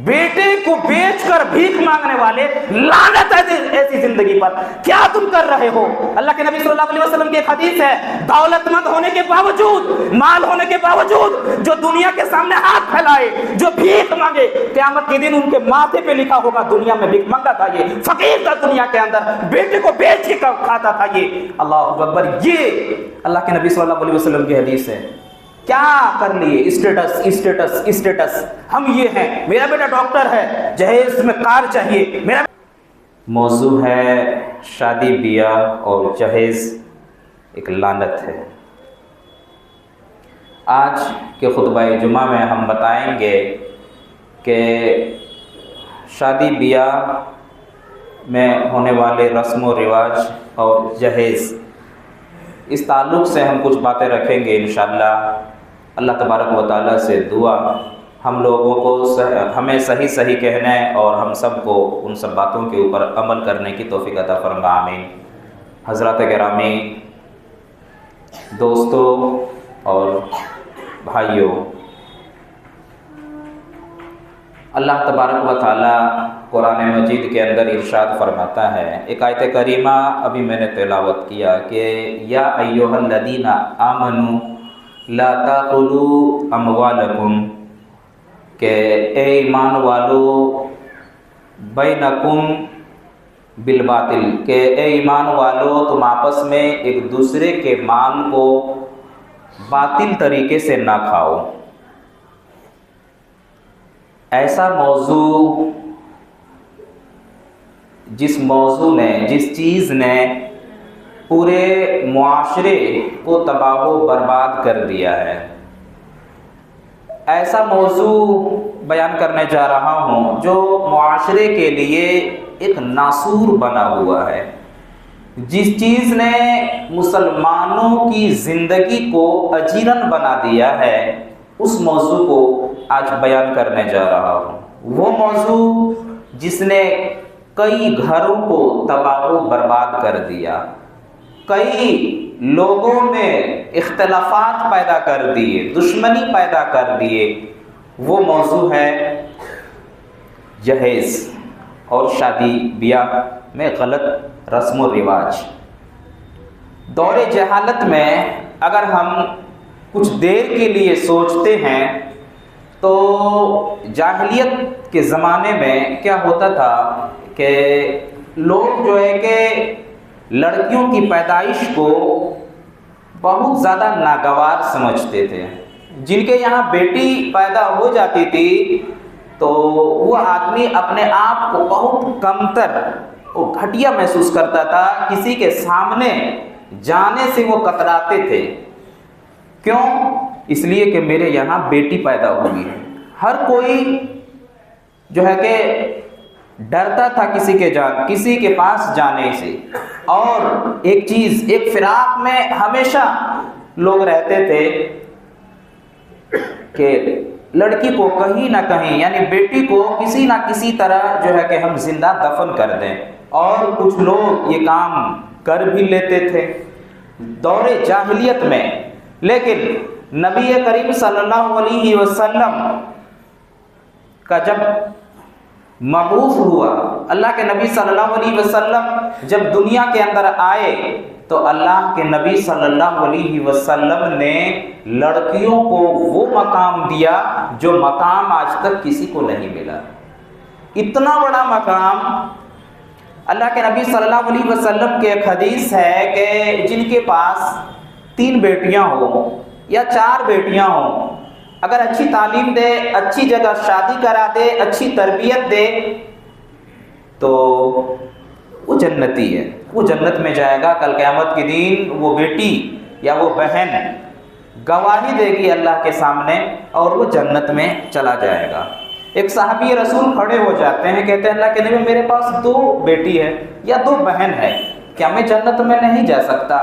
बेटे को बेचकर भीख मांगने वाले, लानत है ऐसी जिंदगी पर। क्या तुम कर रहे हो? अल्लाह के नबी सल्लल्लाहु अलैहि वसल्लम की एक हदीस है, दौलतमंद होने के बावजूद, माल होने के बावजूद जो दुनिया के सामने हाथ फैलाए, जो भीख मांगे, क़यामत के दिन उनके माथे पे लिखा होगा दुनिया में भीख मांगा था ये, फकीर था दुनिया के अंदर, बेटे को बेच के खाता था ये। अल्लाहु अकबर, ये अल्लाह के नबी सल्लल्लाहु अलैहि वसल्लम की हदीस है। क्या कर लिए? स्टेटस स्टेटस स्टेटस, हम ये हैं, मेरा बेटा डॉक्टर है, जहेज में कार चाहिए, मेरा। मौजू है शादी ब्याह और जहेज एक लानत है। आज के खुतबा जुमा में हम बताएंगे कि शादी ब्याह में होने वाले रस्म व रिवाज और जहेज़, इस ताल्लुक़ से हम कुछ बातें रखेंगे इंशाअल्लाह। अल्लाह तबारक व तआला से दुआ हम लोगों को हमें सही सही कहने और हम सबको उन सब बातों के ऊपर अमल करने की तौफीक अता फरमा, आमीन। हज़रात गिरामी, दोस्तों और भाइयों, अल्लाह तबारक व तआला कुरान मजीद के अंदर इरशाद फरमाता है, एक आयत करीमा अभी मैंने तिलावत किया कि या अय्युहल्लज़ीना आमनू ला ताकुलू अमवालकुम, के ए ईमान वालो बैनकुम बिलबातिल, के ए ईमान वालो तुम आपस में एक दूसरे के माल को बातिल तरीके से ना खाओ। ऐसा मौजू, जिस मौजू ने, जिस चीज़ ने पूरे मुआशरे को तबाह व बर्बाद कर दिया है, ऐसा मौजू बयान करने जा रहा हूँ जो मुआशरे के लिए एक नासूर बना हुआ है। जिस चीज़ ने मुसलमानों की ज़िंदगी को अजीरन बना दिया है, उस मौजू को आज बयान करने जा रहा हूँ। वो मौजू जिसने कई घरों को तबाह व बर्बाद कर दिया, कई लोगों में इख्तलाफात पैदा कर दिए, दुश्मनी पैदा कर दिए, वो मौजू है जहेज़ और शादी ब्याह में गलत रस्म व रिवाज। दौरे जहालत में अगर हम कुछ देर के लिए सोचते हैं तो जाहिलियत के ज़माने में क्या होता था कि लोग जो है कि लड़कियों की पैदाइश को बहुत ज़्यादा नागवार समझते थे। जिनके यहाँ बेटी पैदा हो जाती थी तो वो आदमी अपने आप को बहुत कमतर और घटिया महसूस करता था, किसी के सामने जाने से वो कतराते थे। क्यों? इसलिए कि मेरे यहाँ बेटी पैदा हुई है। हर कोई जो है कि डरता था किसी के पास जाने से। और एक चीज़, एक फिराक में हमेशा लोग रहते थे कि लड़की को कहीं ना कहीं, यानी बेटी को किसी ना किसी तरह जो है कि हम जिंदा दफन कर दें, और कुछ लोग ये काम कर भी लेते थे दौरे जाहिलियत में। लेकिन नबी करीम सल्लल्लाहु अलैहि वसल्लम का जब मबूस हुआ, अल्लाह के नबी सल्लल्लाहु अलैहि वसल्लम जब दुनिया के अंदर आए, तो अल्लाह के नबी सल्लल्लाहु अलैहि वसल्लम ने लड़कियों को वो मकाम दिया जो मकाम आज तक किसी को नहीं मिला। इतना बड़ा मकाम अल्लाह के नबी सल्लल्लाहु अलैहि वसल्लम के एक हदीस है कि जिनके पास 3 बेटियां हो या 4 बेटियां हो, अगर अच्छी तालीम दे, अच्छी जगह शादी करा दे, अच्छी तरबियत दे, तो वो जन्नती है, वो जन्नत में जाएगा। कल क़यामत के दिन वो बेटी या वो बहन गवाही देगी अल्लाह के सामने और वो जन्नत में चला जाएगा। एक साहबी रसूल खड़े हो जाते हैं, कहते हैं अल्लाह के नबी मेरे पास 2 बेटी है या 2 बहन है, क्या मैं जन्नत में नहीं जा सकता?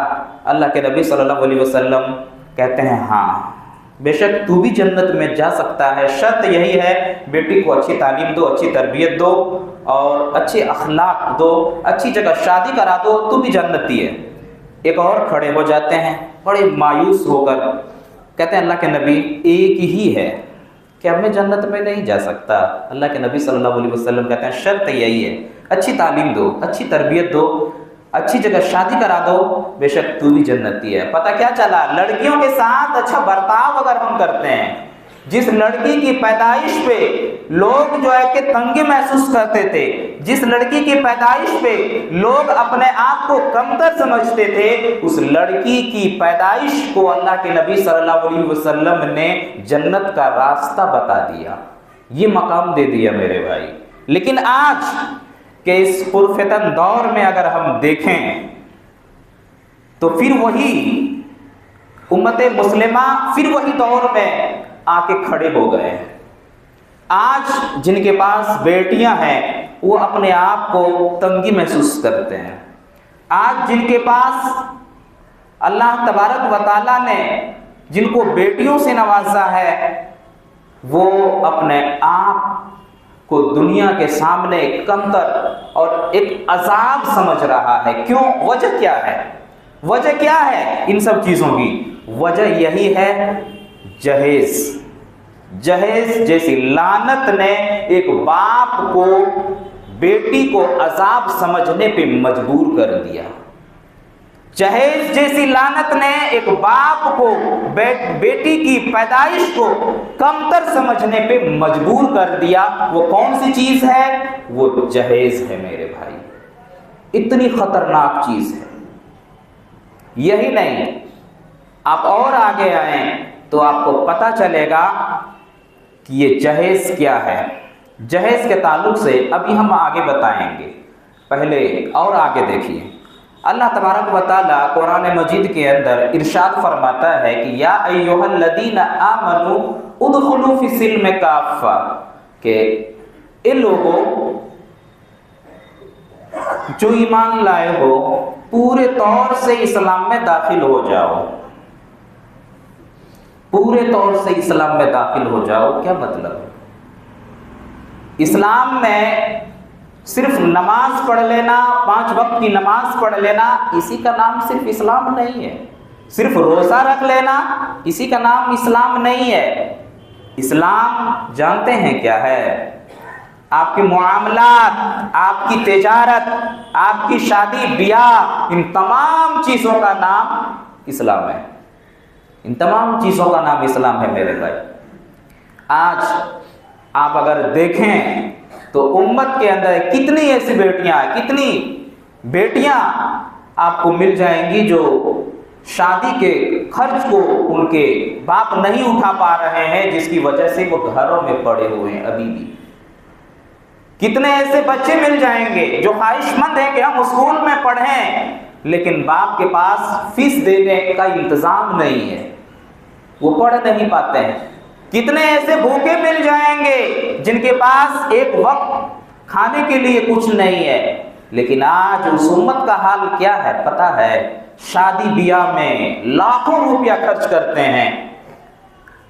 अल्लाह के नबी सल्लल्लाहु अलैहि वसल्लम कहते हैं हाँ, बेशक तू भी जन्नत में जा सकता है, शर्त यही है बेटी को अच्छी तालीम दो, अच्छी तरबियत दो और अच्छे अखलाक दो, अच्छी जगह शादी करा दो, तू भी जन्नती है। एक और खड़े हो जाते हैं बड़े मायूस होकर, कहते हैं अल्लाह के नबी एक ही है, कि अब मैं जन्नत में नहीं जा सकता। अल्लाह के नबी सल्लल्लाहु अलैहि वसल्लम कहते हैं शर्त यही है, अच्छी तालीम दो, अच्छी तरबियत दो, अच्छी जगह शादी करा दो, बेशक तू भी जन्नती है। पता क्या चला, लड़कियों के साथ अच्छा बर्ताव अगर हम करते हैं, जिस लड़की की पैदाइश पे लोग जो है कि तंगी महसूस करते थे, जिस लड़की की पैदाइश पे लोग अपने आप को कमतर समझते थे, उस लड़की की पैदाइश को अल्लाह के नबी सल्लल्लाहु अलैहि वसल्लम ने जन्नत का रास्ता बता दिया, ये मकाम दे दिया मेरे भाई। लेकिन आज के इस पुरफितन दौर में अगर हम देखें तो फिर वही उम्मत मुस्लिमा फिर वही दौर में आके खड़े हो गए हैं। आज जिनके पास बेटियां हैं वो अपने आप को तंगी महसूस करते हैं। आज जिनके पास अल्लाह तबारक व तआला ने जिनको बेटियों से नवाजा है, वो अपने आप को दुनिया के सामने कमतर और एक अजाब समझ रहा है। क्यों? वजह क्या है? वजह क्या है इन सब चीज़ों की? वजह यही है, जहेज जैसी लानत ने एक बाप को बेटी को अजाब समझने पे मजबूर कर दिया। जहेज जैसी लानत ने एक बाप को बेटी की पैदाइश को कमतर समझने पे मजबूर कर दिया। वो कौन सी चीज है? वो जहेज है मेरे भाई, इतनी खतरनाक चीज है। यही नहीं, आप और आगे आए तो आपको पता चलेगा कि ये जहेज क्या है। जहेज के ताल्लुक से अभी हम आगे बताएंगे, पहले और आगे देखिए। अल्लाह तबारक व तआला कुरान मजीद के अंदर इरशाद फरमाता है कि या अय्युहल्लज़ीना आमनू उदखुलू फिस्सिल्म काफ़ा, के इन लोगों जो ईमान लाए हो पूरे तौर से इस्लाम में दाखिल हो जाओ। पूरे तौर से इस्लाम में दाखिल हो जाओ क्या मतलब? इस्लाम में सिर्फ नमाज पढ़ लेना, 5 वक्त की नमाज पढ़ लेना, इसी का नाम सिर्फ इस्लाम नहीं है। सिर्फ रोज़ा रख लेना, इसी का नाम इस्लाम नहीं है। इस्लाम जानते हैं क्या है? आपके मुआमलात, आपकी तिजारत, आपकी शादी ब्याह, इन तमाम चीज़ों का नाम इस्लाम है। इन तमाम चीज़ों का नाम इस्लाम है मेरे भाई। आज आप अगर देखें तो उम्मत के अंदर कितनी ऐसी कितनी बेटियां आपको मिल जाएंगी जो शादी के खर्च को उनके बाप नहीं उठा पा रहे हैं, जिसकी वजह से वो घरों में पड़े हुए हैं अभी भी। कितने ऐसे बच्चे मिल जाएंगे जो ख्वाहिशमंद हैं कि हम स्कूल में पढ़ें, लेकिन बाप के पास फीस देने का इंतजाम नहीं है, वो पढ़ नहीं पाते हैं। कितने ऐसे भूखे मिल जाएंगे जिनके पास एक वक्त खाने के लिए कुछ नहीं है। लेकिन आज उस उम्मत का हाल क्या है पता है? शादी ब्याह में लाखों रुपया खर्च करते हैं,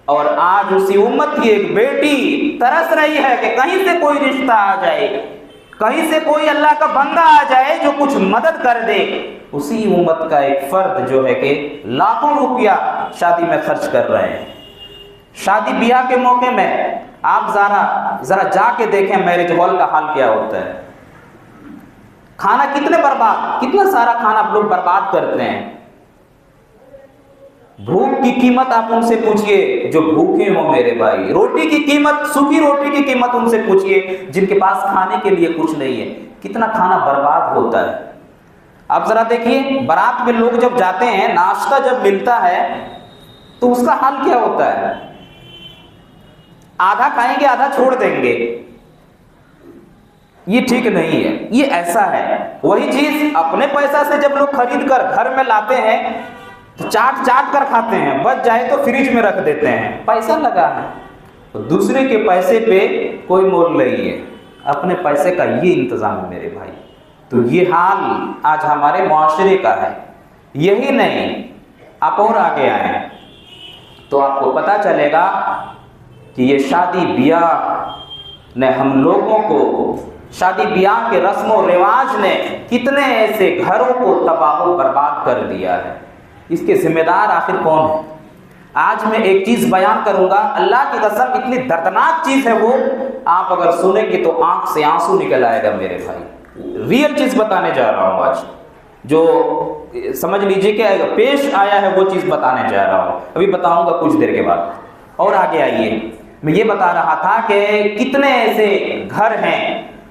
और आज उसी उम्मत की एक बेटी तरस रही है कि कहीं से कोई रिश्ता आ जाए, कहीं से कोई अल्लाह का बंदा आ जाए जो कुछ मदद कर दे। उसी उम्मत का एक फर्द जो है कि लाखों रुपया शादी में खर्च कर रहे हैं। शादी ब्याह के मौके में आप जरा जाके देखें मैरिज हॉल का हाल क्या होता है। खाना कितना सारा खाना आप लोग बर्बाद करते हैं। भूख की कीमत आप उनसे पूछिए जो भूखे हो मेरे भाई। रोटी की कीमत, सूखी रोटी की कीमत उनसे पूछिए जिनके पास खाने के लिए कुछ नहीं है। कितना खाना बर्बाद होता है। आप जरा देखिए, बारात में लोग जब जाते हैं, नाश्ता जब मिलता है तो उसका हाल क्या होता है? आधा खाएंगे, आधा छोड़ देंगे। ये ठीक नहीं है, ये ऐसा है। वही चीज अपने पैसा से जब लोग खरीद कर घर में लाते हैं तो चाट कर खाते हैं, बच जाए तो फ्रिज में रख देते हैं। पैसा लगा है तो दूसरे के पैसे पे कोई मोल नहीं है, अपने पैसे का ये इंतजाम है मेरे भाई। तो ये हाल आज हमारे मुआशरे का है। यही नहीं, आप और आगे आए तो आपको पता चलेगा कि ये शादी ब्याह ने हम लोगों को, शादी ब्याह के रस्म व रिवाज ने कितने ऐसे घरों को तबाह बर्बाद कर दिया है। इसके जिम्मेदार आखिर कौन है? आज मैं एक चीज बयान करूंगा, अल्लाह की कसम इतनी दर्दनाक चीज है वो, आप अगर सुनेंगे तो आंख से आंसू निकल आएगा मेरे भाई। रियल चीज बताने जा रहा हूं आज, जो समझ लीजिए कि पेश आया है वो चीज बताने जा रहा हूं, अभी बताऊंगा कुछ देर के बाद। और आगे आइए, मैं ये बता रहा था कि कितने ऐसे घर हैं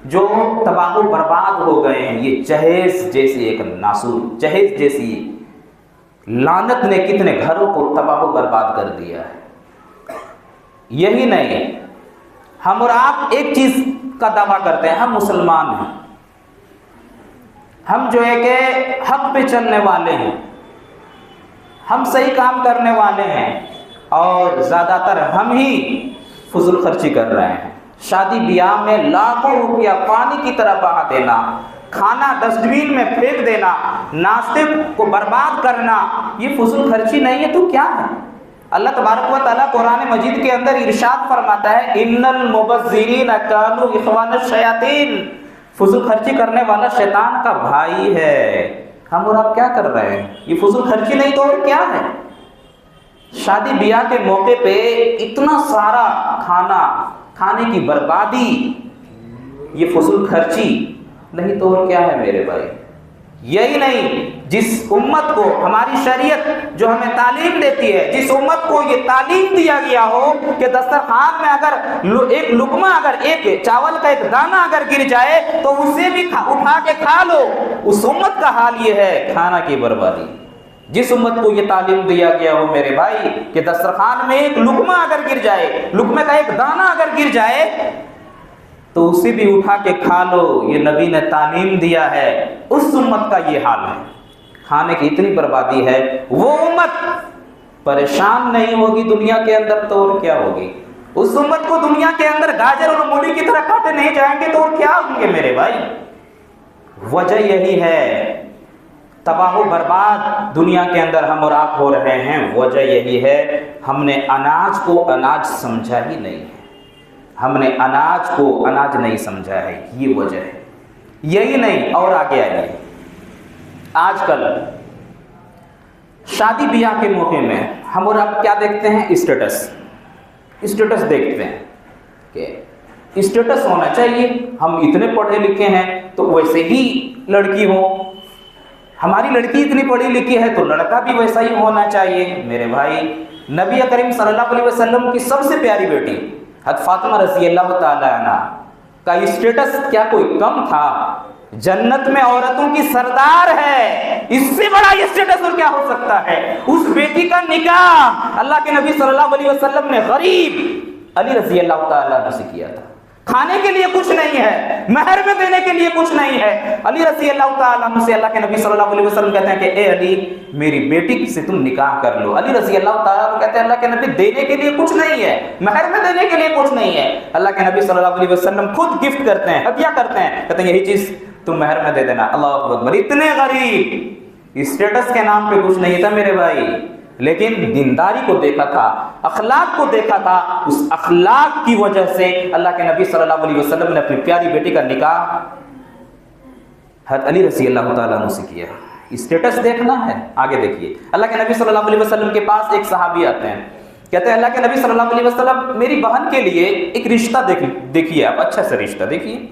जो तबाह बर्बाद हो गए हैं। ये जहेज जैसी एक नासूर, जहेज जैसी लानत ने कितने घरों को तबाह बर्बाद कर दिया है। यही नहीं, हम और आप एक चीज का दावा करते हैं, हम मुसलमान हैं, हम जो है कि हक पे चलने वाले हैं, हम सही काम करने वाले हैं, और ज़्यादातर हम ही फजूल खर्ची कर रहे हैं। शादी ब्याह में लाखों रुपया पानी की तरह बहा देना, खाना डस्टबिन में फेंक देना, नाश्ते को बर्बाद करना, ये फजूल खर्ची नहीं है तो क्या है? अल्लाह तबारक व तआला कुरान मजीद के अंदर इरशाद फरमाता है, इन्नल मुबज़्ज़िरीन कानू इख्वानश शयातीन, फजूल खर्ची करने वाला शैतान का भाई है। हम और आप क्या कर रहे हैं? ये फजूल खर्ची नहीं तो और क्या है? शादी ब्याह के मौके पे इतना सारा खाना, खाने की बर्बादी, ये फजूल खर्ची नहीं तो और क्या है मेरे भाई? यही नहीं, जिस उम्मत को हमारी शरीयत जो हमें तालीम देती है, जिस उम्मत को ये तालीम दिया गया हो कि दस्तरखान में अगर एक लुकमा, अगर एक चावल का एक दाना अगर गिर जाए तो उसे भी उठा के खा लो, उस उम्मत का हाल ये है, खाना की बर्बादी। जिस उम्मत को ये तालीम दिया गया हो मेरे भाई कि दस्तरखान में एक लुकमा अगर गिर जाए, लुकमे का एक दाना अगर गिर जाए तो उसे भी उठा के खा लो, ये नबी ने तालीम दिया है, उस उम्मत का ये हाल है। खाने की इतनी बर्बादी है, वो उम्मत परेशान नहीं होगी दुनिया के अंदर तो और क्या होगी? उस उम्मत को दुनिया के अंदर गाजर और मूली की तरह काटे नहीं जाएंगे तो और क्या होंगे मेरे भाई? वजह यही है, तबाह बर्बाद दुनिया के अंदर हम और आप हो रहे हैं। वजह यही है, हमने अनाज को अनाज समझा ही नहीं है, हमने अनाज को अनाज नहीं समझा है, ये वजह है। यही नहीं, और आगे आइए, आजकल शादी ब्याह के मौके में हम और आप क्या देखते हैं? स्टेटस देखते हैं कि स्टेटस होना चाहिए, हम इतने पढ़े लिखे हैं तो वैसे ही लड़की हो, हमारी लड़की इतनी पढ़ी लिखी है तो लड़का भी वैसा ही होना चाहिए। मेरे भाई, नबी करीम सल्लल्लाहु अलैहि वसल्लम की सबसे प्यारी बेटी हज़रत फातिमा रज़ियल्लाहु ताला अन्हा का स्टेटस क्या कोई कम था? जन्नत में औरतों की सरदार है, इससे बड़ा स्टेटस और क्या हो सकता है? उस बेटी का निकाह अल्लाह के नबी सल्लल्लाहु अलैहि वसल्लम ने गरीब अली रज़ियल्लाहु ताला अन्हु से किया था। खाने के लिए कुछ नहीं है, महर में देने के लिए कुछ नहीं है। अली रज़ियल्लाहु ताला अन्हु से अल्लाह के नबी सल्लल्लाहु अलैहि वसल्लम कहते हैं कि ए अली, मेरी बेटी से तुम निकाह कर लो। अली रज़ियल्लाहु ताला अन्हु कहते हैं अल्लाह के नबी देने के लिए कुछ नहीं है, महर में देने के लिए कुछ नहीं है। अल्लाह के नबी सल्लल्लाहु अलैहि वसल्लम खुद गिफ्ट करते हैं, हदिया करते हैं, कहते हैं यही चीज तुम महर में दे देना। अल्लाहु अकबर, इतने गरीब, स्टेटस के नाम पे कुछ नहीं था मेरे भाई, लेकिन दीनदारी को देखा था, अखलाक को देखा था। उस अखलाक की वजह से अल्लाह के नबी सल्लल्लाहु अलैहि वसल्लम ने अपनी प्यारी बेटी का निकाह हज़रत अली रज़ियल्लाहु ताला अन्हु से किया। स्टेटस देखना है, आगे देखिए, अल्लाह के नबी सल्लल्लाहु अलैहि वसल्लम के पास एक सहाबी आते हैं, कहते हैं अल्लाह के नबी सल्लल्लाहु अलैहि वसल्लम, मेरी बहन के लिए एक रिश्ता देखिए आप, अच्छा सा रिश्ता देखिए।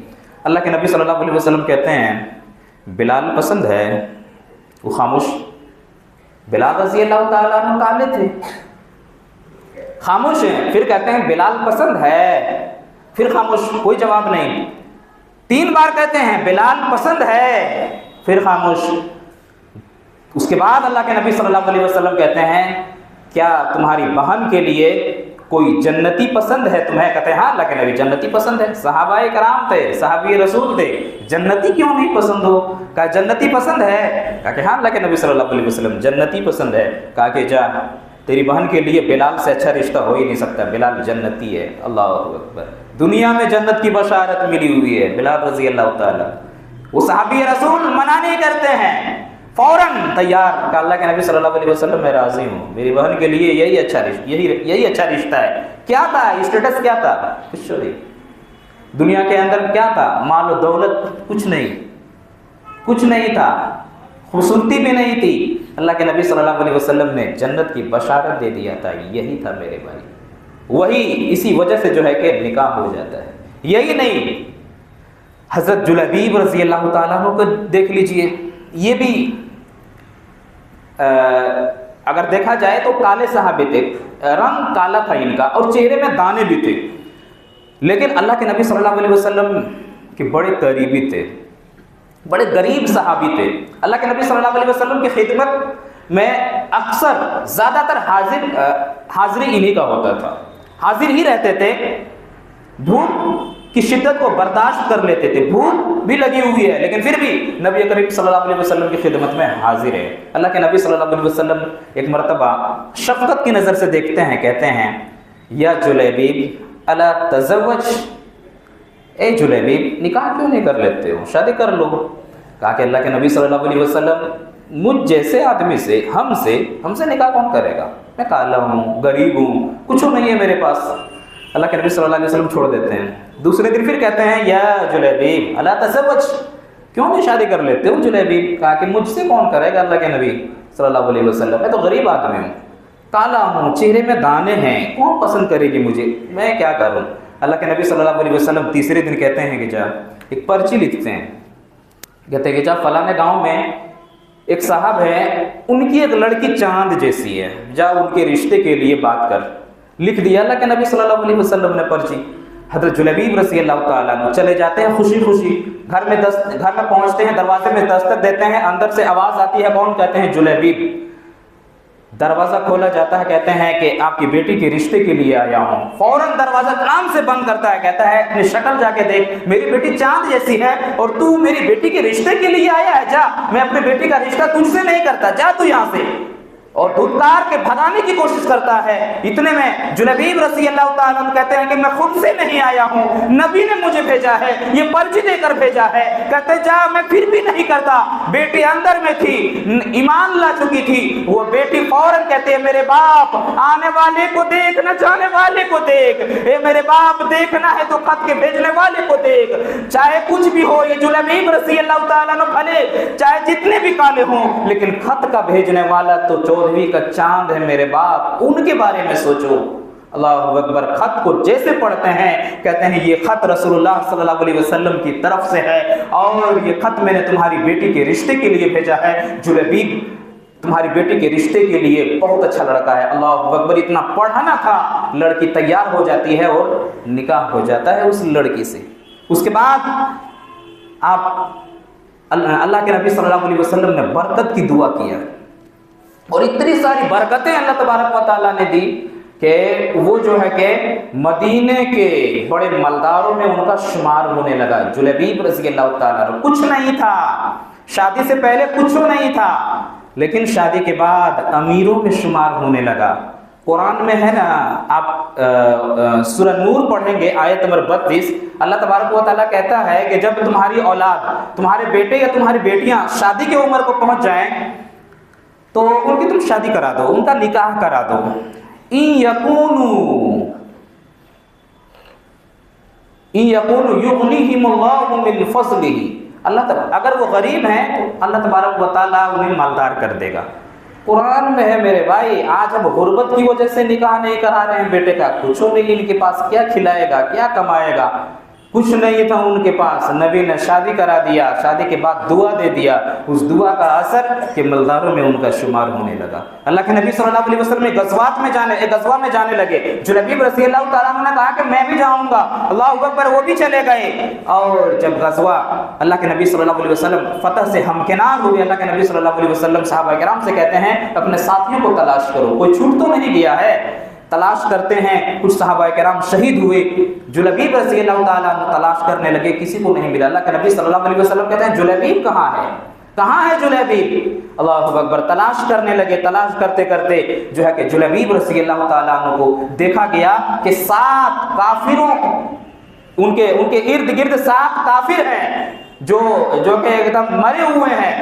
अल्लाह के नबी सल्लल्लाहु अलैहि वसल्लम कहते हैं बिलाल पसंद है। वो खामोश, बिलाल रज़ियल्लाहु ताला अन्हु काले थे, खामोश हैं। फिर कहते हैं बिलाल पसंद है, फिर खामोश, कोई जवाब नहीं। 3 बार कहते हैं बिलाल पसंद है, फिर खामोश। उसके बाद अल्लाह के नबी सल्लल्लाहु अलैहि वसल्लम कहते हैं क्या तुम्हारी बहन के लिए कोई जन्नती पसंद है तुम्हें? कहते हैं हाँ अल्लाह के नबी जन्नती पसंद है। सहाबाए कराम थे, सहाबी रसूल थे, जन्नती क्यों नहीं पसंद हो? कहा जन्नती पसंद है। कहा कि हाँ अल्लाह के नबी सल्लल्लाहु अलैहि वसल्लम जन्नती पसंद है। कहा कि जा, तेरी बहन के लिए बिलाल से अच्छा रिश्ता हो ही नहीं सकता, बिलाल जन्नती है। अल्लाह अकबर, दुनिया में जन्नत की बशारत मिली हुई है बिलाल रज़ियल्लाहु ताला। वो सहाबी रसूल मना नहीं करते हैं, फौरन तैयार। कहा अल्लाह के नबी सल्लल्लाहु अलैहि वसल्लम मैं राजी हूँ, मेरी बहन के लिए यही अच्छा रिश्ता है। क्या था स्टेटस, क्या था? कुछ नहीं, दुनिया के अंदर क्या था? माल और दौलत कुछ नहीं था, खूबसूरती भी नहीं थी, अल्लाह के नबी सल्लल्लाहु अलैहि वसल्लम ने जन्नत की बशारत दे दिया था, यही था मेरे भाई। वही इसी वजह से जो है कि निकाह हो जाता है। यही नहीं, हज़रत जुलैबीब रज़ी अल्लाह ताला अन्हु को देख लीजिए, ये भी अगर देखा जाए तो काले सहाबे थे, रंग काला था इनका और चेहरे में दाने भी थे, लेकिन अल्लाह के नबी सल्लल्लाहु अलैहि वसल्लम के बड़े करीबी थे, बड़े गरीब सहाबी थे। अल्लाह के नबी सल्लल्लाहु अलैहि वसल्लम की खिदमत में अक्सर ज़्यादातर हाजिरी इन्हीं का होता था, हाजिर ही रहते थे। धूप की शिद्दत को बर्दाश्त कर लेते थे, भूख भी लगी हुई है लेकिन फिर भी नबी करीम सल्लल्लाहु अलैहि वसल्लम की खिदमत में हाजिर है। अल्लाह के नबी सल्लल्लाहु अलैहि वसल्लम एक मरतबा शफ़क़त की नज़र से देखते हैं, कहते हैं या जुलैबीब अला तज़व्वज, ए जुलैबीब निकाह क्यों नहीं कर लेते हो, शादी कर लो। कहा कि अल्लाह के नबी सल्लल्लाहु अलैहि वसल्लम मुझ जैसे आदमी से हमसे निकाह कौन करेगा, मैं काला हूँ, गरीब हूँ, कुछ नहीं है मेरे पास। अल्लाह के नबी सल्लल्लाहु अलैहि वसल्लम छोड़ देते हैं। दूसरे दिन फिर कहते हैं या जुलैबीब अला तज़व्वज, क्यों नहीं शादी कर लेते हो जुलैबीब। कहा कि मुझसे कौन करेगा अल्लाह के नबी सल्लल्लाहु अलैहि वसल्लम, मैं तो गरीब आदमी हूँ, काला हूँ, चेहरे में दाने हैं, कौन पसंद करेगी मुझे, मैं क्या करूँ। अल्लाह के नबी सल्लल्लाहु अलैहि वसल्लम तीसरे दिन कहते हैं कि जा एक पर्ची लिखते हैं, कहते हैं कि जा फलाने गाँव में एक साहब है, उनकी एक लड़की चांद जैसी है, जा उनके रिश्ते के लिए बात कर। लिख दिया अल्लाह के नबी सल्लल्लाहु अलैहि वसल्लम ने पर्ची। हज़रत जुलैबीब रज़ी अल्लाह ताला अन्हु चले जाते हैं खुशी खुशी, घर में पहुंचते हैं, दरवाजे में दस्तक देते हैं, अंदर से आवाज़ आती है, कौन, कहते हैं जुलैबीब। दरवाज़ा खोला जाता है, कहते हैं कि आपकी बेटी के रिश्ते के लिए आया हूँ। फौरन दरवाज़ा काम से बंद करता है, कहता है अपनी शक्ल जाके देख, मेरी बेटी चांद जैसी है और तू मेरी बेटी के रिश्ते के लिए आया है, जा, मैं अपनी बेटी का रिश्ता तुझसे नहीं करता, जा तू यहाँ से। और धुतकार के भगाने की कोशिश करता है। इतने में जुलैबीब रज़ी अल्लाह ताला अन्हु कहते हैं कि मैं खुद से नहीं आया हूँ, नबी ने मुझे भेजा है, ये पर्ची देकर भेजा है। कहते जा, मैं फिर भी नहीं करता। बेटी अंदर में थी, ईमान ला चुकी थी, वो बेटी फौरन कहते हैं मेरे बाप, आने वाले को देख न जाने वाले को देख, ए मेरे बाप, देखना है तो खत के भेजने वाले को देख। चाहे कुछ भी हो, ये जुलैबीब रज़ी अल्लाह ताला अन्हु भले चाहे जितने भी काले हों, लेकिन खत का भेजने वाला तो का चांद है मेरे बाप, उनके बारे में सोचो। अल्लाहु अकबर। खत को जैसे पढ़ते हैं, कहते हैं ये खत रसूलुल्लाह सल्लल्लाहु अलैहि वसल्लम की तरफ से है और ये खत मैंने तुम्हारी बेटी के रिश्ते के लिए भेजा है। जुलैबीब तुम्हारी बेटी के रिश्ते के लिए बहुत अच्छा लड़का है। अल्लाहु अकबर। इतना पढ़ाना था, लड़की तैयार हो जाती है और निकाह हो जाता है उस लड़की से। उसके बाद आप अल्लाह के नबी सल्लल्लाहु अलैहि वसल्लम ने बरकत की दुआ किया और इतनी सारी बरकतें अल्लाह तबारक व तआला ने दी कि वो जो है कि मदीने के बड़े मलदारों में उनका शुमार होने लगा। जुलैबीब रज़ी अल्लाह तआला अन्हु कुछ नहीं था, शादी से पहले कुछ नहीं था, लेकिन शादी के बाद अमीरों में शुमार होने लगा। कुरान में है ना, आप सूरह नूर पढ़ेंगे आयत नंबर 32, अल्लाह तबारक व तआला कहता है कि जब तुम्हारी औलाद, तुम्हारे बेटे या तुम्हारी बेटियां शादी की उम्र को पहुंच जाएं तो उनकी तुम शादी करा दो, उनका निकाह करा दो। इन यकूनु युगनिहिमुल्लाहु मिन फज़लिही, अल्लाह तबारक, अगर वो गरीब हैं तो अल्लाह तबारक व तआला उन्हें मालदार कर देगा। कुरान में है मेरे भाई। आज हम गुर्बत की वजह से निकाह नहीं करा रहे हैं बेटे का, कुछ नहीं, इनके पास क्या खिलाएगा, क्या कमाएगा, कुछ नहीं था उनके पास। नबी ने शादी करा दिया, शादी के बाद दुआ दे दिया, उस दुआ का असर के मलदारों में उनका शुमार होने लगा। अल्लाह के नबी सल्लल्लाहु अलैहि वसल्लम गज़वा में जाने लगे। जुलैबीब रज़ी अल्लाह ताला अन्हु ने कहा कि मैं भी जाऊंगा। अल्लाहु अकबर। वो भी चले गए और जब गज़वा अल्लाह के नबी सल्लल्लाहु अलैहि वसल्लम फतह से हमकिनार हुए, अल्लाह के नबी सल्लल्लाहु अलैहि वसल्लम सहाबा किराम से कहते हैं अपने साथियों को तलाश करो, कोई छूट तो नहीं गया है। तलाश करते हैं, कुछ सहाबा किराम शहीद हुए। जुलैबीब रज़ी अल्लाह ताला अन्हु तलाश करने लगे, किसी को नहीं मिला। अल्लाह के नबी सल्लल्लाहु अलैहि वसल्लम कहते हैं जुलैबीब कहाँ है, कहाँ है जुलैबीब। अल्लाहु अकबर। तलाश करने लगे। तलाश करते करते जो है कि जुलैबीब रज़ी अल्लाह ताला अन्हु को देखा गया कि 7 काफिरों, उनके इर्द गिर्द 7 काफिर हैं जो कि एकदम मरे हुए हैं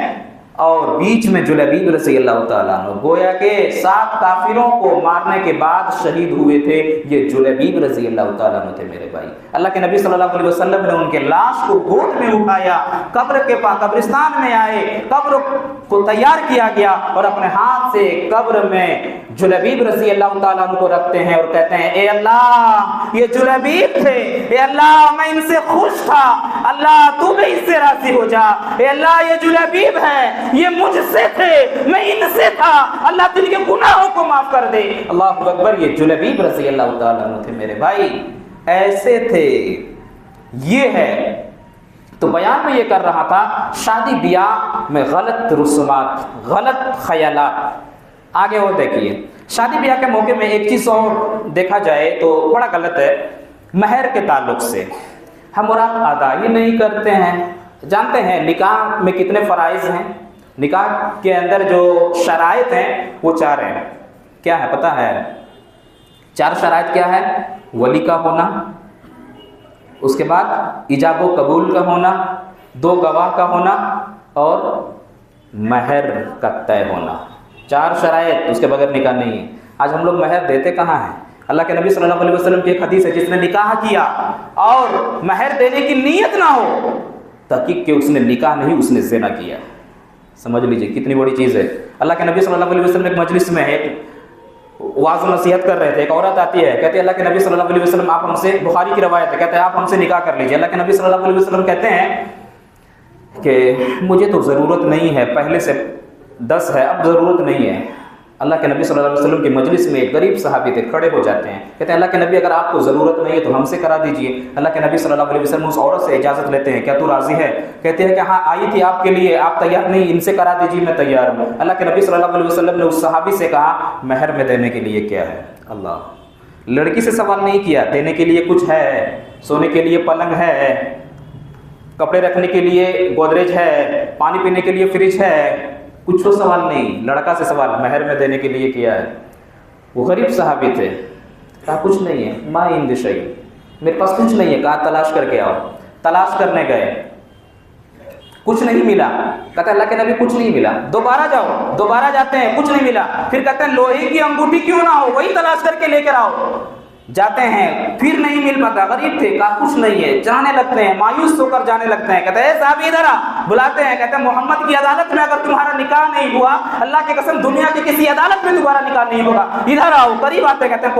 और बीच में जुलैबीब रज़ियल्लाहु ताला अन्हु, गोया के 7 काफिरों को मारने के बाद शहीद हुए थे, ये जुलैबीब रज़ियल्लाहु ताला अन्हु थे मेरे भाई। अल्लाह के नबी सल्लल्लाहु अलैहि वसल्लम ने उनके लाश को गोद में उठाया, कब्र के पास कब्रिस्तान में आए, कब्र को तैयार किया गया और अपने हाथ से कब्र में जुलैबीब रज़ियल्लाहु ताला अन्हु को रखते हैं और कहते हैं, ए अल्लाह ये जुलैबीब थे, ए अल्लाह मैं इनसे खुश था, अल्लाह तू भी इससे राजी हो जा, ए अल्लाह ये जुलैबीब है, ये मुझसे थे, मैं इनसे था, अल्लाह तू इनके गुनाहों को माफ कर दे। अल्लाहु अकबर, ये जुलैबीब रज़ियल्लाहु ताला अन्हु थे मेरे भाई, ऐसे थे। ये है तो बयान में ये कर रहा था शादी ब्याह में गलत रस्मात, गलत ख्यालात। आगे और देखिए, शादी ब्याह के मौके में एक चीज़ और देखा जाए तो बड़ा गलत है, महर के ताल्लुक से हम और आप अदा ही नहीं करते हैं। जानते हैं निकाह में कितने फ़राइज़ हैं, निकाह के अंदर जो शराइत हैं वो 4 हैं। क्या है पता है? 4 शराइत क्या है? वली का होना, उसके बाद इजाब व कबूल का होना, 2 गवाह का होना और महर का तय होना। 4 शराइत, उसके बगैर निकाह नहीं है। आज हम लोग महर देते कहाँ हैं? अल्लाह के नबी सल्लल्लाहु अलैहि वसल्लम की एक हदीस है, जिसने निकाह किया और महर देने की नीयत ना हो, तहकीक के उसने निकाह नहीं, उसने ज़िना किया। समझ लीजिए कितनी बड़ी चीज़ है। अल्लाह के नबी सल्लल्लाहु अलैहि वसल्लम एक मजलिस में है, वाज़ नसीहत कर रहे थे, एक औरत आती है, कहती है अल्लाह के नबी सल्लल्लाहु अलैहि वसल्लम आप हमसे, बुखारी की रवायत है, कहते हैं आप हमसे निकाह कर लीजिए। अल्लाह के नबी सल्लल्लाहु अलैहि वसल्लम कहते हैं कि मुझे तो ज़रूरत नहीं है, पहले से 10 है, अब ज़रूरत नहीं है। अल्लाह के नबी सल्लल्लाहु अलैहि वसल्लम की मजलिस में एक गरीब सहाबी थे, खड़े हो जाते हैं, कहते हैं अल्लाह के नबी अगर आपको ज़रूरत नहीं है तो हमसे करा दीजिए। अल्लाह के नबी सल्लल्लाहु अलैहि वसल्लम उस औरत से इजाज़त लेते हैं, क्या तू राज़ी है? कहते हैं कि हाँ आई थी आपके लिए, आप तैयार नहीं, इनसे करा दीजिए, मैं तैयार हूँ। अल्लाह के नबी सल्लल्लाहु अलैहि वसल्लम ने उस सहाबी से कहा महर में देने के लिए क्या है? अल्लाह, लड़की से सवाल नहीं किया, देने के लिए कुछ है, सोने के लिए पलंग है, कपड़े रखने के लिए गोदरेज है, पानी पीने के लिए फ्रिज है, कुछ तो सवाल नहीं, लड़का से सवाल महर में देने के लिए किया है। वो गरीब सहाबी थे, कहा कुछ नहीं है, माँ इंद शई, मेरे पास कुछ नहीं है। कहा तलाश करके आओ। तलाश करने गए, कुछ नहीं मिला। कहते अल्लाह के नबी कुछ नहीं मिला, दोबारा जाओ। दोबारा जाते हैं, कुछ नहीं मिला। फिर कहते हैं लोहे की अंगूठी क्यों ना हो, वही तलाश करके लेकर आओ। जाते हैं, फिर नहीं मिल पाता, गरीब थे, कहा कुछ नहीं है। जाने लगते हैं, मायूस होकर जाने लगते हैं। कहते हैं साहब इधर आ, बुलाते हैं। कहते हैं मोहम्मद की अदालत में अगर तुम्हारा निकाह नहीं हुआ, अल्लाह की कसम दुनिया की किसी अदालत में तुम्हारा निकाह नहीं होगा, इधर आओ। करीब आते, कहते हैं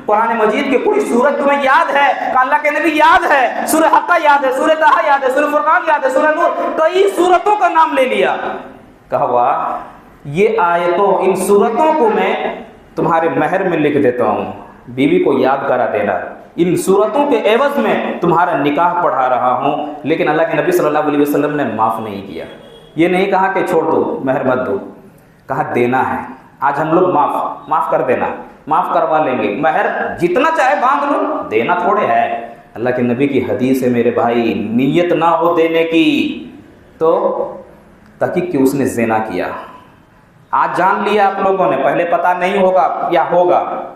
कुरान मजीद की कोई सूरत तुम्हें याद है? अल्लाह के नबी याद है, सूरह हक्का याद है, सूरह ताहा याद है, सूरह फुरकान याद है, सूरह नूर, कई सूरतों का नाम ले लिया। कहा वाह, ये आयतों, इन सूरतों को मैं तुम्हारे महर में लिख देता हूँ, बीवी को याद करा देना, इन सूरतों के एवज में तुम्हारा निकाह पढ़ा रहा हूँ। लेकिन अल्लाह के नबी सल्लल्लाहु अलैहि वसल्लम ने माफ़ नहीं किया। ये नहीं कहा कि छोड़ दो, महर मत दो, कहा देना है। आज हम लोग माफ़ कर देना, माफ़ करवा लेंगे, महर जितना चाहे बांध लो, देना थोड़े है। अल्लाह के नबी की हदीस है मेरे भाई, नीयत ना हो देने की तो तहकीक कि उसने ज़िना किया। आज जान लिया आप लोगों ने, पहले पता नहीं होगा या होगा।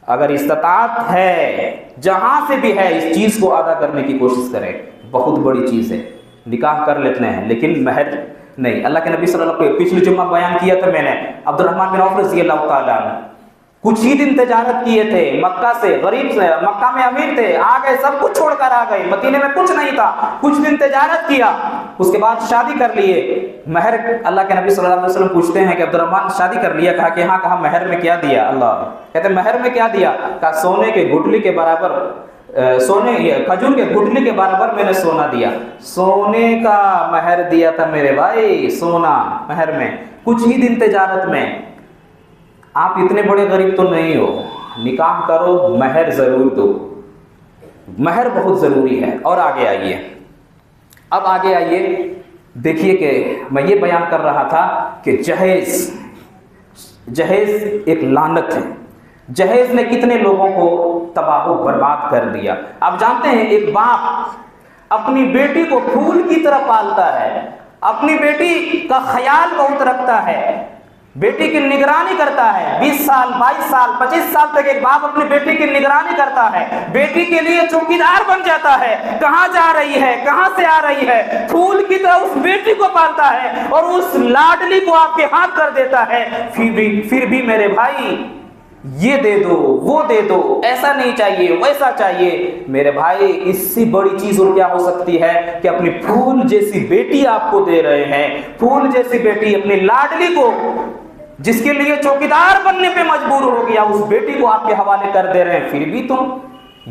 अगर इस्तात है, जहाँ से भी है, इस चीज़ को अदा करने की कोशिश करें। बहुत बड़ी चीज़ है, निकाह कर लेते हैं लेकिन महर नहीं। अल्लाह के नबी सल्लल्लाहु अलैहि वसल्लम, पिछले जुम्मा बयान किया था मैंने, अब्दुर्रहमान बिन औफ रज़ियल्लाहु ताला अन्हु कुछ ही दिन तजारत किए थे मक्का से, गरीब से, मक्का में अमीर थे, आ गए, सब कुछ छोड़कर आ गए, मदीने में कुछ नहीं था, कुछ दिन तजारत किया, उसके बाद शादी कर लिए। महर, अल्लाह के नबी सल्लल्लाहु अलैहि वसल्लम पूछते हैं कि अब्दुर्रहमान शादी कर लिया? कहा कि हाँ। कहा महर में क्या दिया? अल्लाह, कहते महर में क्या दिया? कहा सोने के गुठली के बराबर, खजूर के गुठली के बराबर मैंने सोना दिया। सोने का महर दिया था मेरे भाई, सोना महर में, कुछ ही दिन तजारत में। आप इतने बड़े गरीब तो नहीं हो, निकाह करो, महर ज़रूर दो, महर बहुत ज़रूरी है। और आगे आइए, अब आगे आइए, देखिए कि मैं ये बयान कर रहा था कि जहेज़ एक लानत है। जहेज़ ने कितने लोगों को तबाह बर्बाद कर दिया। आप जानते हैं एक बाप अपनी बेटी को फूल की तरह पालता है, अपनी बेटी का ख्याल बहुत रखता है, बेटी की निगरानी करता है। 20 साल 22 साल 25 साल तक एक बाप अपनी बेटी की निगरानी करता है, बेटी के लिए चौकीदार बन जाता है, कहां जा रही है, कहां से आ रही है, फूल की तरह उस बेटी को पालता है और उस लाडली को आपके हाथ कर देता है। फिर भी मेरे भाई ये दे दो, वो दे दो, ऐसा नहीं चाहिए, वैसा चाहिए। मेरे भाई इससे बड़ी चीज और क्या हो सकती है कि अपनी फूल जैसी बेटी आपको दे रहे हैं, फूल जैसी बेटी, अपनी लाडली को, जिसके लिए चौकीदार बनने पे मजबूर हो गया, उस बेटी को आपके हवाले कर दे रहे हैं। फिर भी तुम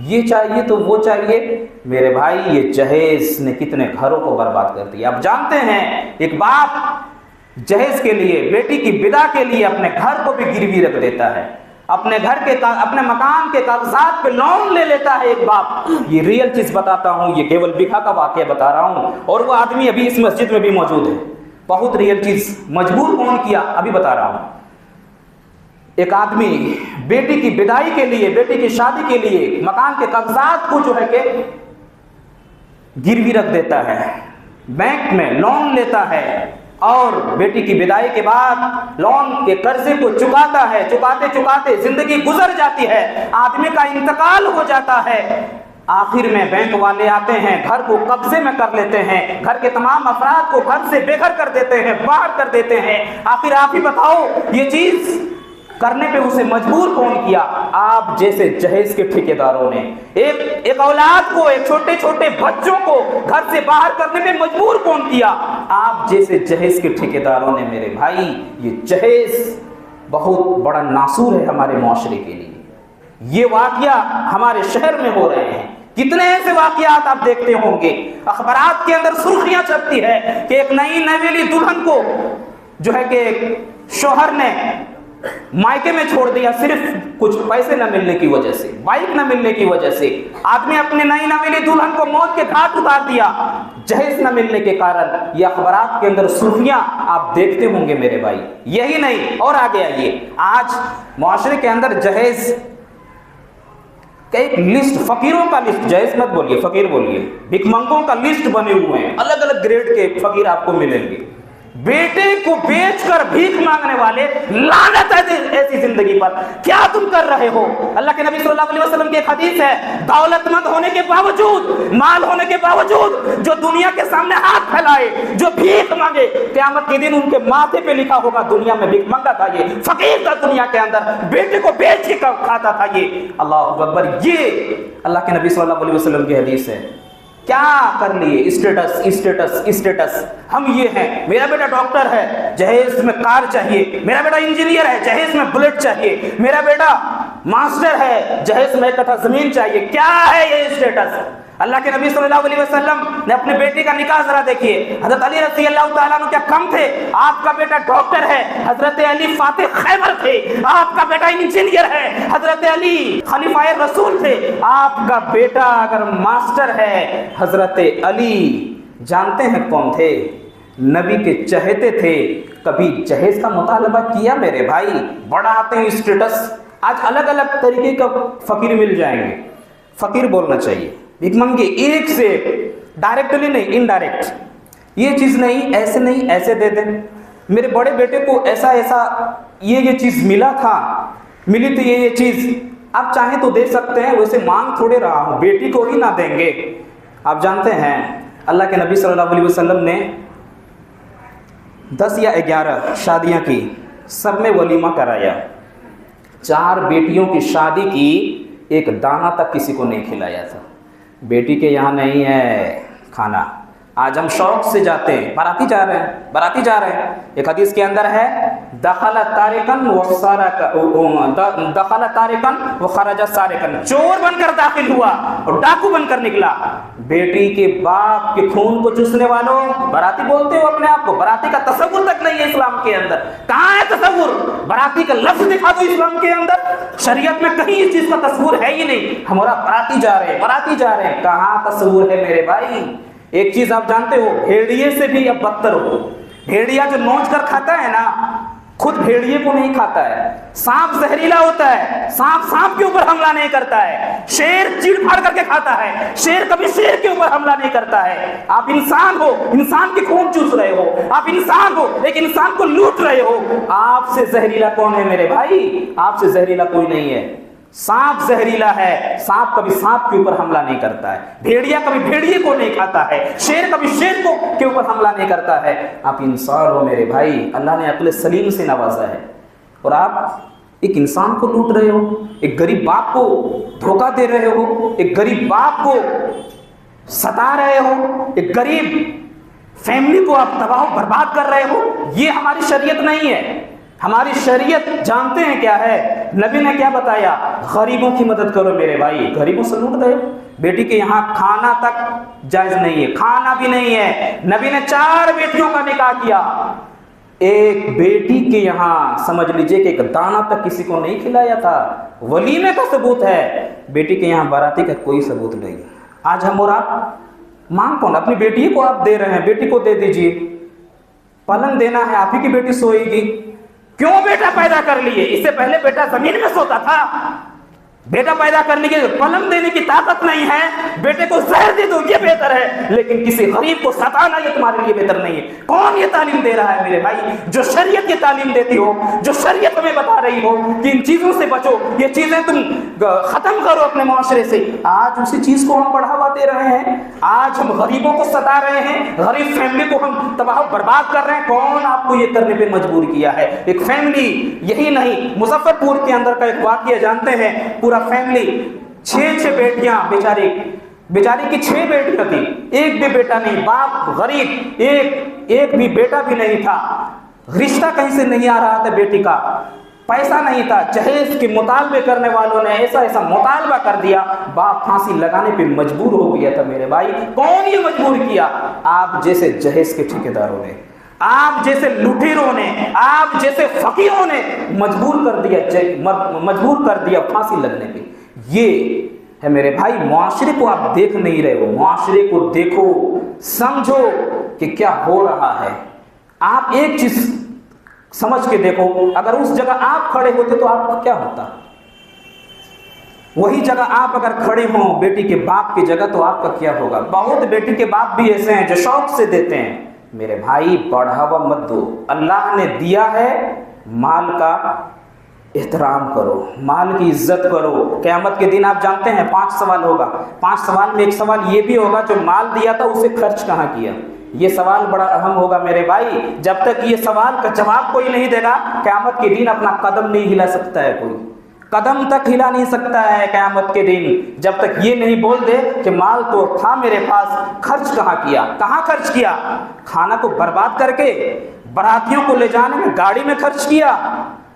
ये चाहिए तो वो चाहिए। मेरे भाई ये जहेज ने कितने घरों को बर्बाद कर दिया। आप जानते हैं एक बाप जहेज के लिए, बेटी की विदा के लिए अपने घर को भी गिरवी रख देता है, अपने घर के, अपने मकान के कागजात पे लोन ले लेता है एक बाप। ये रियल चीज बताता हूं, ये केवल बिखा का वाकया बता रहा हूं, और वो आदमी अभी इस मस्जिद में भी मौजूद है। बहुत रियल चीज। मजबूर कौन किया अभी बता रहा हूं। एक आदमी बेटी की विदाई के लिए, बेटी की शादी के लिए मकान के कागजात को जो है कि गिरवी रख देता है, बैंक में लोन लेता है और बेटी की विदाई के बाद लोन के कर्जे को चुकाता है। चुकाते चुकाते जिंदगी गुजर जाती है, आदमी का इंतकाल हो जाता है। आखिर में बैंक वाले आते हैं, घर को कब्जे में कर लेते हैं, घर के तमाम अफराद को घर से बेघर कर देते हैं, बाहर कर देते हैं। आखिर आप ही बताओ ये चीज करने पे उसे मजबूर कौन किया? आप जैसे जहेज के ठेकेदारों ने एक औलाद को, एक छोटे छोटे बच्चों को घर से बाहर करने पे मजबूर कौन किया? आप जैसे जहेज के ठेकेदारों ने। मेरे भाई ये जहेज बहुत बड़ा नासूर है हमारे माशरे के लिए। ये वाकया हमारे शहर में हो रहे हैं। कितने ऐसे वाकयात आप देखते होंगे, अखबारात के अंदर सुर्खियां छपती है कि एक नई नवेली दुल्हन को जो है कि शौहर ने मायके में छोड़ दिया, सिर्फ कुछ पैसे न मिलने की वजह से, बाइक न मिलने की वजह से। आदमी अपने नई नवेली दुल्हन को मौत के घाट उतार दिया, जहेज न मिलने के कारण। ये अखबारात के अंदर सुर्खियां आप देखते होंगे मेरे भाई। यही नहीं, और आगे आइए, आज मुआशरे के अंदर जहेज का एक लिस्ट, फकीरों का लिस्ट, जहेज मत बोलिए, फकीर बोलिए, भिखमंगों का लिस्ट बने हुए हैं। अलग अलग ग्रेड के फकीर आपको मिलेंगे। बेटे को बेचकर भीख मांगने वाले, लानत है ऐसी जिंदगी पर। क्या तुम कर रहे हो? अल्लाह के नबी सल्लल्लाहु अलैहि वसल्लम की एक हदीस है, दौलतमंद होने के बावजूद, माल होने के बावजूद जो दुनिया के सामने हाथ फैलाए, जो भीख मांगे, क़यामत के दिन उनके माथे पे लिखा होगा दुनिया में भीख मांगा था ये, फकीर था दुनिया के अंदर, बेटे को बेच के खाता था ये। अल्लाहु अकबर। ये अल्लाह के नबी सल्लल्लाहु अलैहि वसल्लम की हदीस है। क्या कर लिए? Status status status. हम ये हैं, मेरा बेटा डॉक्टर है, जहेज में कार चाहिए, मेरा बेटा इंजीनियर है, जहेज में बुलेट चाहिए, मेरा बेटा मास्टर है, जहेज में कथा जमीन चाहिए। क्या है ये स्टेटस? अल्लाह के नबी सल्लल्लाहु अलैहि वसल्लम ने अपने बेटे का निकाह जरा देखिए। हजरत अली रज़ी अल्लाह तआला अन्हु क्या कम थे? आपका बेटा डॉक्टर है, हजरत अली फातिह खैबर थे। आपका बेटा इंजीनियर है, हजरत अली खलीफाए रसूल थे। आपका बेटा अगर मास्टर है, हजरत अली जानते हैं कौन थे? नबी के चहेते थे। कभी जहेज का मुतालबा किया मेरे भाई? बढ़ाते हैं स्टेटस। आज अलग अलग तरीके का फकीर मिल जाएंगे। फकीर बोलना चाहिए, भिखमंगे, एक से डायरेक्टली नहीं, इनडायरेक्ट। ये चीज नहीं, ऐसे नहीं, ऐसे दे दें। मेरे बड़े बेटे को ऐसा ऐसा ये चीज मिला था, मिली थी ये चीज, आप चाहें तो दे सकते हैं, वैसे मांग थोड़े रहा हूं, बेटी को ही ना देंगे। आप जानते हैं अल्लाह के नबी सल्लल्लाहु अलैहि वसल्लम ने 10 या 11 शादियां की, सब में वलीमा कराया। 4 बेटियों की शादी की, एक दाना तक किसी को नहीं खिलाया था। बेटी के यहाँ नहीं है खाना। आज हम शौक से जाते हैं, बाराती जा रहे हैं, बाराती जा रहे हैं। एक हदीस के अंदर है, दखला तारिकन व खरजा सारिकन। चोर बनकर दाखिल हुआ और डाकू बनकर निकला। बेटी के बाप के खून को चूसने वालों, बाराती बोलते हो अपने आप को, बाराती का तसव्वुर तक नहीं है इस्लाम के अंदर। कहाँ है तसव्वुर? बाराती का लफ्ज दिखा दो इस्लाम के अंदर। शरीयत में कहीं इस चीज का तस्वुर है ही नहीं। हमारा बाराती जा रहे हैं, बाराती जा रहे हैं, कहाँ तस्वुर है मेरे भाई? एक चीज आप जानते हो, भेड़िए से भी अब बदतर हो। भेड़िया जो नोच कर खाता है ना, खुद भेड़िए को नहीं खाता है। सांप जहरीला होता है, सांप सांप के ऊपर हमला नहीं करता है। शेर चीड़ फाड़ करके खाता है, शेर कभी शेर के ऊपर हमला नहीं करता है। आप इंसान हो, इंसान के खून चूस रहे हो, आप इंसान हो एक इंसान को लूट रहे हो। आपसे जहरीला कौन है मेरे भाई? आपसे जहरीला कोई नहीं है। सांप जहरीला है, सांप कभी सांप के ऊपर हमला नहीं करता है। भेड़िया कभी भेड़िए को नहीं खाता है, शेर कभी शेर को के ऊपर हमला नहीं करता है। आप इंसान हो मेरे भाई, अल्लाह ने अक्ल सलीम से नवाजा है, और आप एक इंसान को लूट रहे हो, एक गरीब बाप को धोखा दे रहे हो, एक गरीब बाप को सता रहे हो, एक गरीब फैमिली को आप तबाह बर्बाद कर रहे हो। ये हमारी शरीयत नहीं है। हमारी शरीयत जानते हैं क्या है? नबी ने क्या बताया? गरीबों की मदद करो मेरे भाई। गरीबों से लूट रहे हो। बेटी के यहाँ खाना तक जायज नहीं है, खाना भी नहीं है। नबी ने 4 बेटियों का निकाह किया, एक बेटी के यहाँ समझ लीजिए कि एक दाना तक किसी को नहीं खिलाया था। वलीमे का सबूत है, बेटी के यहाँ बाराती का कोई सबूत नहीं। आज हम और आप मांग कौन? अपनी बेटी को आप दे रहे हैं, बेटी को दे दीजिए। पलंग देना है, आप ही की बेटी सोएगी। क्यों बेटा पैदा कर लिए? इससे पहले बेटा जमीन में सोता था। बेटा पैदा करने के पलंग देने की ताकत नहीं है, बेटे को जहर दे दो ये बेहतर है, लेकिन किसी गरीब को सताना ये तुम्हारे लिए बेहतर नहीं है। कौन ये तालीम दे रहा है मेरे भाई? जो शरीयत की तालीम देती हो, जो शरीयत तुम्हें बता रही हो कि इन चीजों से बचो, ये चीजें तुम खत्म करो अपने मुआशरे से, आज उसी चीज को हम बढ़ावा दे रहे हैं। आज हम गरीबों को सता रहे हैं, गरीब फैमिली को हम तबाह बर्बाद कर रहे हैं। कौन आपको ये करने पे मजबूर किया है? एक फैमिली, यही नहीं, मुजफ्फरपुर के अंदर का एक वाकया जानते हैं। पूरा फैमिली, 6 बेटियां, बेचारी की 6 बेटियां थी, एक भी बेटा नहीं, बाप गरीब, एक भी बेटा भी नहीं था। रिश्ता कहीं से नहीं आ रहा था बेटी का, पैसा नहीं था। जहेज के मुतालबे करने वालों ने ऐसा मुतालबा कर दिया, बाप फांसी लगाने पे मजबूर हो गया था मेरे भाई। कौन ये मजबूर किया? आप जैसे जहेज के ठेकेदारों ने, आप जैसे लुटेरों ने, आप जैसे फकीरों ने मजबूर कर दिया फांसी लगने पे। ये है मेरे भाई, मुआशरे को आप देख नहीं रहे हो। मुआशरे को देखो, समझो कि क्या हो रहा है। आप एक चीज समझ के देखो, अगर उस जगह आप खड़े होते तो आपका क्या होता? वही जगह आप अगर खड़े हो बेटी के बाप की जगह, तो आपका क्या होगा? बहुत बेटी के बाप भी ऐसे हैं जो शौक से देते हैं। मेरे भाई, बढ़ावा मत दो। अल्लाह ने दिया है, माल का एहतराम करो, माल की इज्जत करो। क़यामत के दिन आप जानते हैं 5 सवाल होगा। 5 सवाल में एक सवाल ये भी होगा, जो माल दिया था उसे खर्च कहाँ किया। ये सवाल बड़ा अहम होगा मेरे भाई। जब तक ये सवाल का जवाब कोई नहीं देगा, क़यामत के दिन अपना कदम नहीं हिला सकता है, कोई कदम तक हिला नहीं सकता है क़यामत के दिन, जब तक ये नहीं बोल दे कि माल तो था मेरे पास, खर्च कहाँ किया। कहाँ खर्च किया? खाना को बर्बाद करके, बारातियों को ले जाने में गाड़ी में खर्च किया।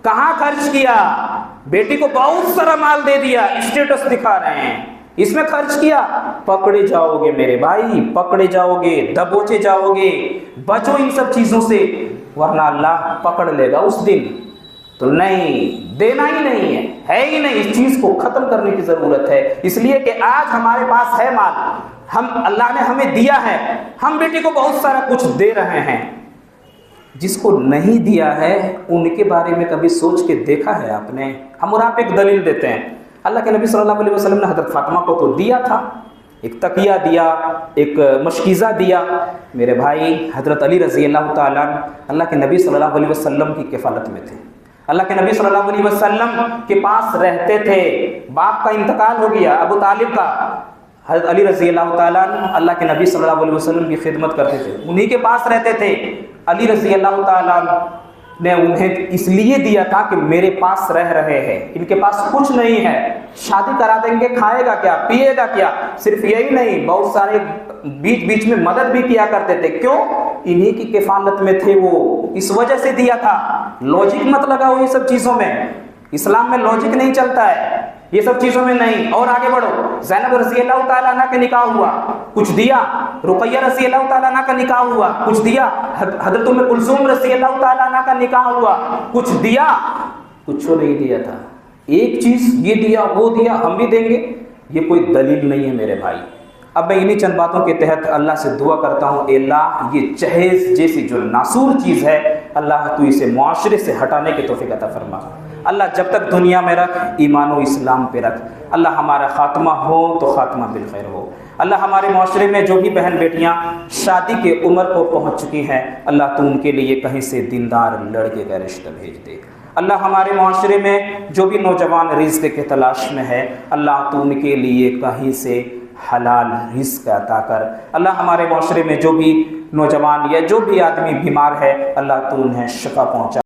कहाँ खर्च किया? बेटी को बहुत सारा माल दे दिया, स्टेटस दिखा रहे हैं, इसमें खर्च किया। पकड़े जाओगे मेरे भाई, पकड़े जाओगे, दबोचे जाओगे। बचो इन सब चीजों से, वरना अल्लाह पकड़ लेगा उस दिन। तो नहीं, देना ही नहीं है ही नहीं। इस चीज को खत्म करने की जरूरत है, इसलिए कि आज हमारे पास है माल, हम, अल्लाह ने हमें दिया है, हम बेटी को बहुत सारा कुछ दे रहे हैं। जिसको नहीं दिया है उनके बारे में कभी सोच के देखा है आपने? हम और आप एक दलील देते हैं, अल्लाह के नबी सल्लल्लाहु अलैहि वसल्लम ने हज़रत फातिमा को तो दिया था, एक तकिया दिया, एक मशकीज़ा दिया। मेरे भाई, हज़रत अली रज़ी अल्लाह ताला अल्लाह के नबी सल्लल्लाहु अलैहि वसल्लम की किफ़ालत में थे। अल्लाह के नबी सल्लल्लाहु अलैहि वसल्लम के पास रहते थे। बाप का इंतकाल हो गया, अबू तालिब का। हज़रत अली रज़ी अल्लाह ताला अल्लाह के नबी सल्लल्लाहु अलैहि वसल्लम की खिदमत करते थे, उन्हीं के पास रहते थे। अली रज़ी अल्लाह ताला ने उन्हें इसलिए दिया था कि मेरे पास रह रहे हैं, इनके पास कुछ नहीं है, शादी करा देंगे, खाएगा क्या, पिएगा क्या। सिर्फ यही नहीं, बहुत सारे बीच बीच में मदद भी किया करते थे। क्यों? इन्हीं की किफालत में थे वो, इस वजह से दिया था। लॉजिक मत लगाओ ये सब चीज़ों में, इस्लाम में लॉजिक नहीं चलता है ये सब चीज़ों में नहीं। और आगे बढ़ो, ज़ैनब रज़ी अल्लाह ताला अन्हा का निकाह हुआ, कुछ दिया। रुक़ैया रज़ी अल्लाह ताला अन्हा का निकाह हुआ, कुछ दिया। हज़रत उम्मे कुलसूम रज़ी अल्लाह ताला अन्हा का निकाह हुआ, कुछ दिया। कुछ नहीं दिया था, एक चीज़ ये दिया, वो दिया, हम भी देंगे, ये कोई दलील नहीं है मेरे भाई। अब मैं इन्हीं चंद बातों के तहत अल्लाह से दुआ करता हूँ, अल्लाह ये जहेज जैसी जो नासूर चीज़ है, अल्लाह तू इसे मुआशरे से हटाने की तौफीक अता फरमा। अल्लाह जब तक दुनिया में रख, ईमान व इस्लाम पे रख। अल्लाह हमारा ख़ात्मा हो तो ख़ात्मा बिलखैर हो। अल्लाह हमारे माशरे में जो भी बहन बेटियाँ शादी के उम्र को पहुँच चुकी हैं, अल्लाह तू उनके लिए कहीं से दीनदार लड़के का रिश्ता भेज दे। अल्लाह हमारे माशरे में जो भी नौजवान रिज़्क़ के तलाश में है, अल्लाह तू उनके लिए कहीं से हलाल रिज़्क़ अता कर। अल्लाह हमारे माशरे में जो भी नौजवान या जो भी आदमी बीमार है, अल्लाह तू उन्हें शिफा पहुँचा।